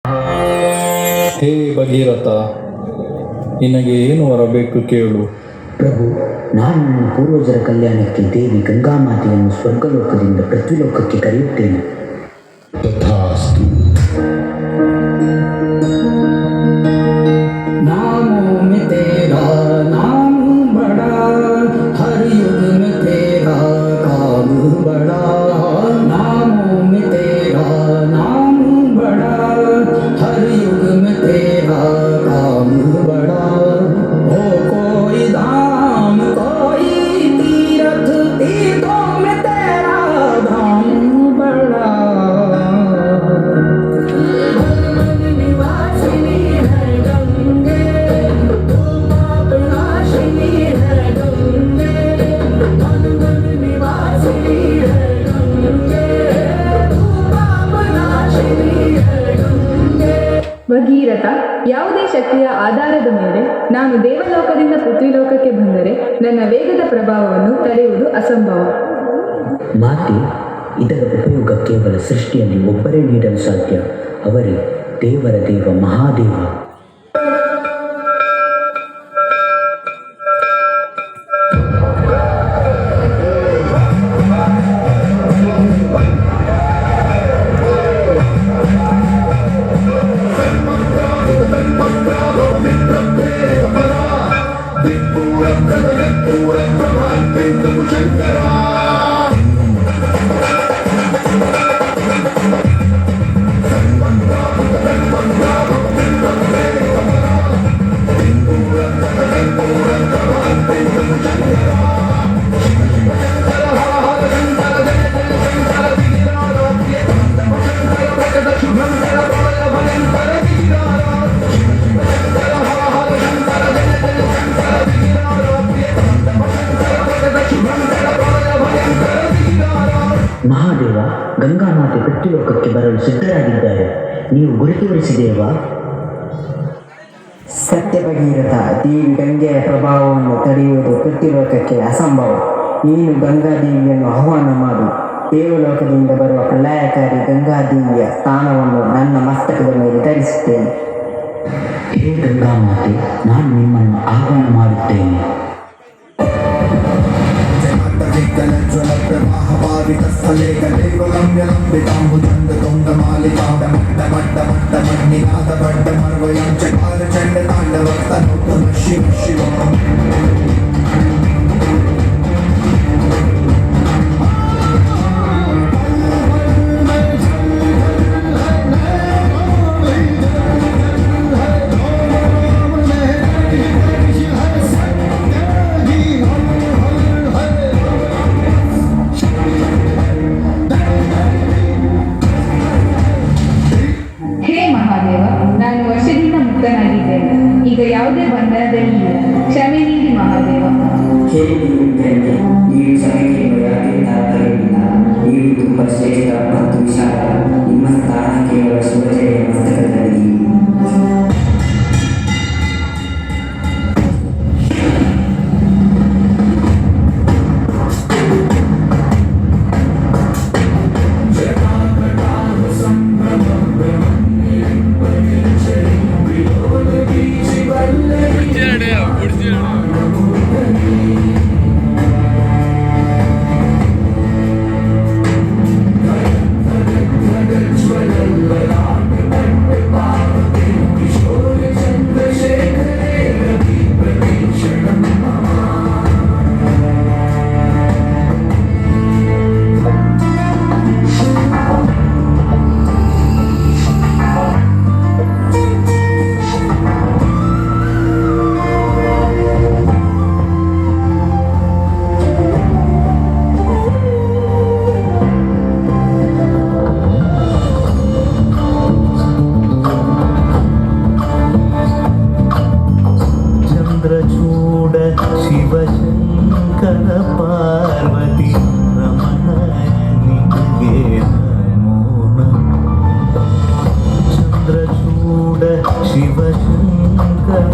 ಹೇ ಭಗೀರಥ, ನಿನಗೆ ಏನು ಬರಬೇಕು ಕೇಳು. ಪ್ರಭು, ನಾನು ನನ್ನ ಪೂರ್ವಜರ ಕಲ್ಯಾಣಕ್ಕೆ ದೇವಿ ಗಂಗಾಮಾತೆಯನ್ನು ಸ್ವರ್ಗಲೋಕದಿಂದ ಪೃಥ್ವಿಲೋಕಕ್ಕೆ ಕರೆಯುತ್ತೇನೆ. तथास्तु। नामों में तेरा नाम बड़ा, हर युग में तेरा काम बड़ा। नामों में तेरा नाम बड़ा, हर युग में तेरा काम बड़ा। हो कोई धाम कोई तीर्थ, तीर्थों में तेरा धाम बड़ा। ಭಗೀರಥ, ಯಾವುದೇ ಶಕ್ತಿಯ ಆಧಾರದ ಮೇಲೆ ನಾನು ದೇವಲೋಕದಿಂದ ಪೃಥ್ವಿಲೋಕಕ್ಕೆ ಬಂದರೆ ನನ್ನ ವೇಗದ ಪ್ರಭಾವವನ್ನು ತಡೆಯುವುದು ಅಸಂಭವ. ಮಾತೆ, ಇದರ ಉಪಯೋಗ ಕೇವಲ ಸೃಷ್ಟಿಯಲ್ಲಿ ಒಬ್ಬರೇ ನೀಡಲು ಸಾಧ್ಯ. ಅವರೇ ದೇವರ ದೇವ ಮಹಾದೇವ. ಮಹಾದೇವ, ಗಂಗಾಮಾತೆ ಪೃಥ್ವಿಲೋಕಕ್ಕೆ ಬರಲು ಸಿದ್ಧರಾಗಿದ್ದಾರೆ. ನೀವು ಗುರಿ ತೋರಿಸಿದೇವಾ? ಸತ್ಯ ಭಗೀರಥ, ದೇವಿ ಗಂಗೆಯ ಪ್ರಭಾವವನ್ನು ತಡೆಯುವುದು ಪೃಥ್ವಿಲೋಕಕ್ಕೆ ಅಸಂಭವ. ನೀನು ಗಂಗಾದೇವಿಯನ್ನು ಆಹ್ವಾನ ಮಾಡು. ದೇವಲೋಕದಿಂದ ಬರುವ ಪ್ರಳಯಕಾರಿ ಗಂಗಾದೇವಿಯ ಸ್ಥಾನವನ್ನು ನನ್ನ ಮಸ್ತಕದ ಮೇಲೆ ಧರಿಸುತ್ತೇನೆ. ಹೇ ಗಂಗಾಮಾತೆ, ನಾನು ನಿಮ್ಮನ್ನು ಆಹ್ವಾನ ಮಾಡುತ್ತೇನೆ. ನಾನು ವರ್ಷದಿಂದ ಮುಕ್ತನಾಗಿದ್ದೇನೆ. ಈಗ ಯಾವುದೇ ಬಂಧನದಲ್ಲಿ ಇಲ್ಲ. ಕ್ಷಮೆ ನೀಡಿ ಮಹಾದೇವ. ನೀವು ಸಮಯಕ್ಕೆ ಯಾಕೆ ತಾತ್ಪರ್ಯವಿಲ್ಲ. ನೀವು ತುಂಬ ಶ್ರೇಷ್ಠ ಮತ್ತು ವಿಶಾಲ. ನಿಮ್ಮ ಸ್ಥಾನ ಕೇವಲ ಸುಭಜೆಯ ಮಸ್ತಕದಲ್ಲಿ. ಚಂದ್ರಚೂಡ ಶಿವಶಂಕರ ಪಾರ್ವತಿ ರಮಣ ನಿನಗೆ ನಮೋ ನಮಃ. ಚಂದ್ರಚೂಡ ಶಿವಶಂಕರ